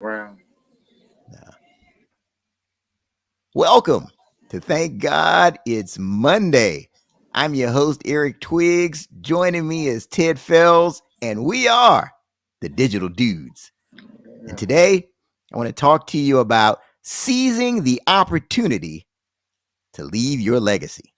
Wow. Uh, Welcome to Thank God It's Monday. I'm your host, Eric Twiggs. Joining me is Ted Fells, and we are the Digital Dudes. And Yeah. today, I want to talk to you about seizing the opportunity to leave your legacy.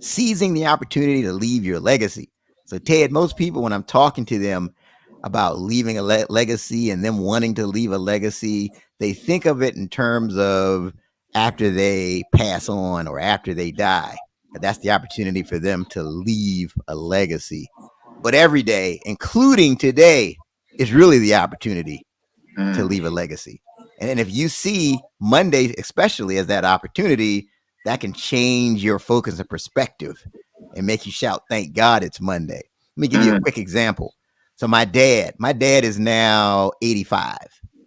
Seizing the opportunity to leave your legacy. So, Ted, most people, when I'm talking to them about leaving a legacy and them wanting to leave a legacy, they think of it in terms of after they pass on or after they die. That's the opportunity for them to leave a legacy. But every day, including today, is really the opportunity to Mm. leave a legacy. And if you see Monday, especially as that opportunity, that can change your focus and perspective and make you shout, thank God it's Monday. Let me give you a Mm. quick example. So my dad is now 85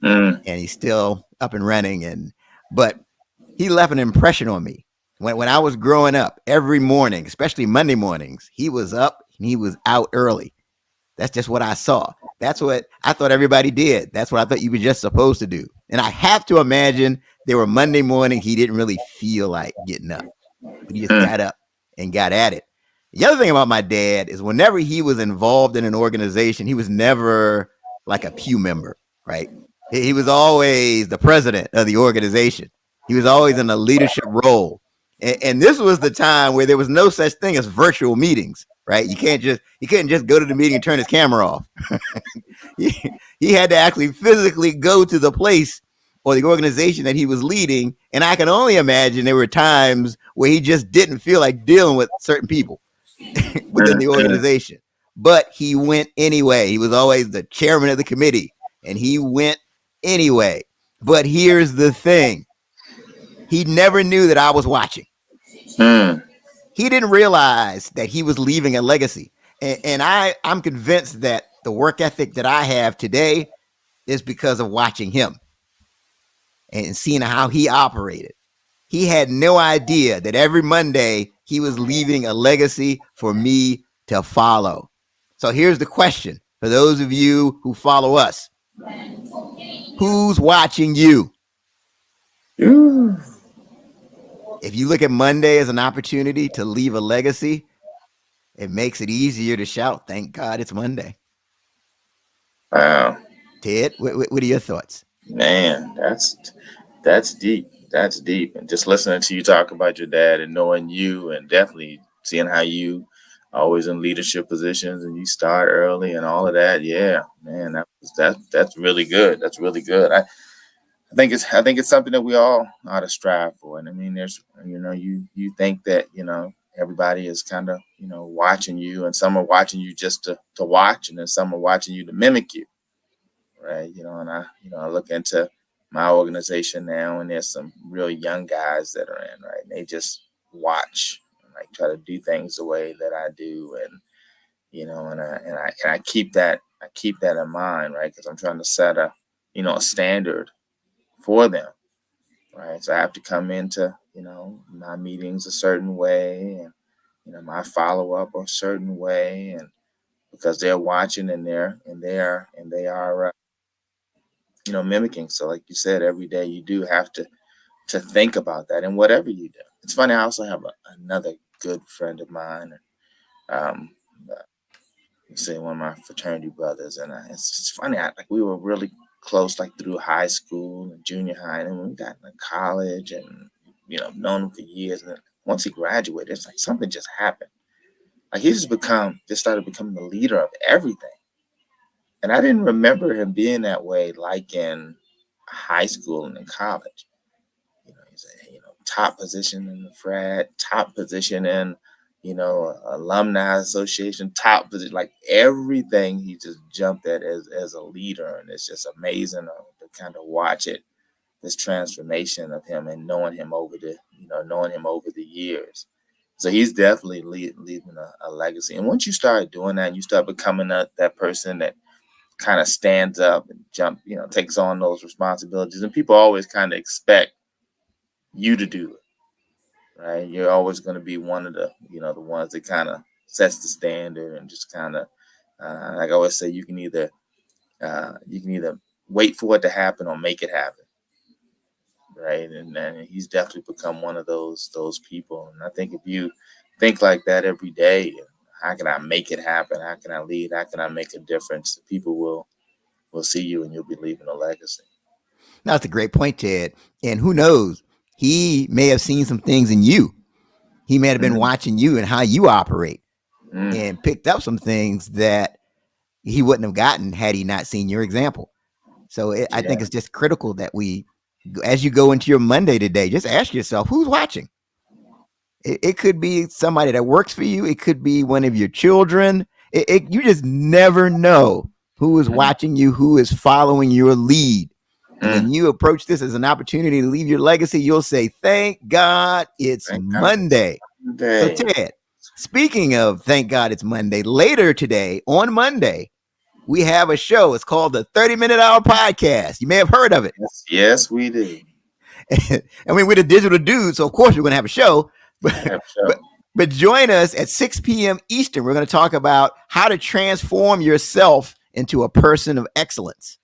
Mm. and he's still up and running. But he left an impression on me. When I was growing up, every morning, especially Monday mornings, he was up and he was out early. That's just what I saw. That's what I thought everybody did. That's what I thought you were just supposed to do. And I have to imagine there were Monday morning he didn't really feel like getting up, but he just Mm. got up and got at it. The other thing about my dad is whenever he was involved in an organization, he was never like a pew member, right? He was always the president of the organization. He was always in a leadership role. And this was the time where there was no such thing as virtual meetings, right? He couldn't just go to the meeting and turn his camera off. He had to actually physically go to the place or the organization that he was leading. And I can only imagine there were times where he just didn't feel like dealing with certain people within Mm. the Mm. organization. But he went anyway. He was always the chairman of the committee, and he went anyway. But here's the thing, he never knew that I was watching. Mm. He didn't realize that he was leaving a legacy. I'm convinced that the work ethic that I have today is because of watching him and seeing how he operated. He had no idea that every Monday he was leaving a legacy for me to follow. So here's the question for those of you who follow us: who's watching you? Ooh. If you look at Monday as an opportunity to leave a legacy, it makes it easier to shout, thank God it's Monday. Wow. Ted, what are your thoughts? Man, that's deep. That's deep. And just listening to you talk about your dad and knowing you and definitely seeing how you always in leadership positions and you start early and all of that. Yeah, man, that's really good. That's really good. I think it's something that we all ought to strive for. And I mean, there's you think that everybody is kind of watching you, and some are watching you just to watch, and then some are watching you to mimic you, right? And I look into my organization now, and there's some real young guys that are in, right? And they just watch and like try to do things the way that I do, and and I keep that in mind, right? Because I'm trying to set a standard for them, right? So I have to come into my meetings a certain way, and my follow up a certain way, and because they're watching and they are mimicking. So like you said, every day you do have to think about that and whatever you do. It's funny. I also have another good friend of mine. Um, say one of my fraternity brothers, and it's funny. Like we were really close, like through high school and junior high, and then when we got into college, and known him for years. And then once he graduated, it's like something just happened. Like he just started becoming the leader of everything. And I didn't remember him being that way, like in high school and in college. He's a top position in the frat, top position in alumni association, top position, like everything he just jumped at as a leader, and it's just amazing to kind of watch it, this transformation of him and knowing him over the years. So he's definitely leaving a legacy. And once you start doing that, and you start becoming that person that kind of stands up and takes on those responsibilities, and people always kind of expect you to do it, right? You're always going to be one of the ones that kind of sets the standard and just kind of, like I always say, you can either wait for it to happen or make it happen, right? And he's definitely become one of those people. And I think if you think like that every day, how can I make it happen? How can I lead? How can I make a difference? People will see you, and you'll be leaving a legacy. That's a great point, Ted. And who knows? He may have seen some things in you. He may have been Mm, watching you and how you operate mm, and picked up some things that he wouldn't have gotten had he not seen your example. So I yeah. think it's just critical that we, as you go into your Monday today, just ask yourself who's watching. It could be somebody that works for you. It could be one of your children. You just never know who is Mm, watching you, who is following your lead. And when mm. you approach this as an opportunity to leave your legacy, you'll say, "Thank God it's Thank God it's Monday." So, Monday. Ted, speaking of thank God it's Monday, later today on Monday, we have a show. It's called the 30-Minute Hour Podcast. You may have heard of it. Yes, yes, we do. I mean, we're the digital dudes, so of course we're going to have a show. But, Have but, show. but join us at 6 p.m. Eastern. We're going to talk about how to transform yourself into a person of excellence.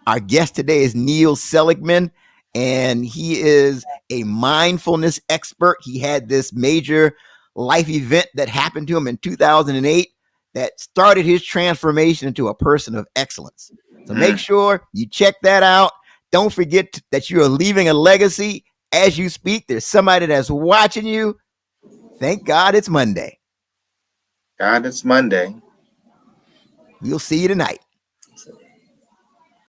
Our guest today is Neil Seligman, and he is a mindfulness expert. He had this major life event that happened to him in 2008 that started his transformation into a person of excellence. So make Mm. sure you check that out. Don't forget that you are leaving a legacy as you speak. There's somebody that's watching you. Thank God it's Monday. God, it's Monday. We'll see you tonight.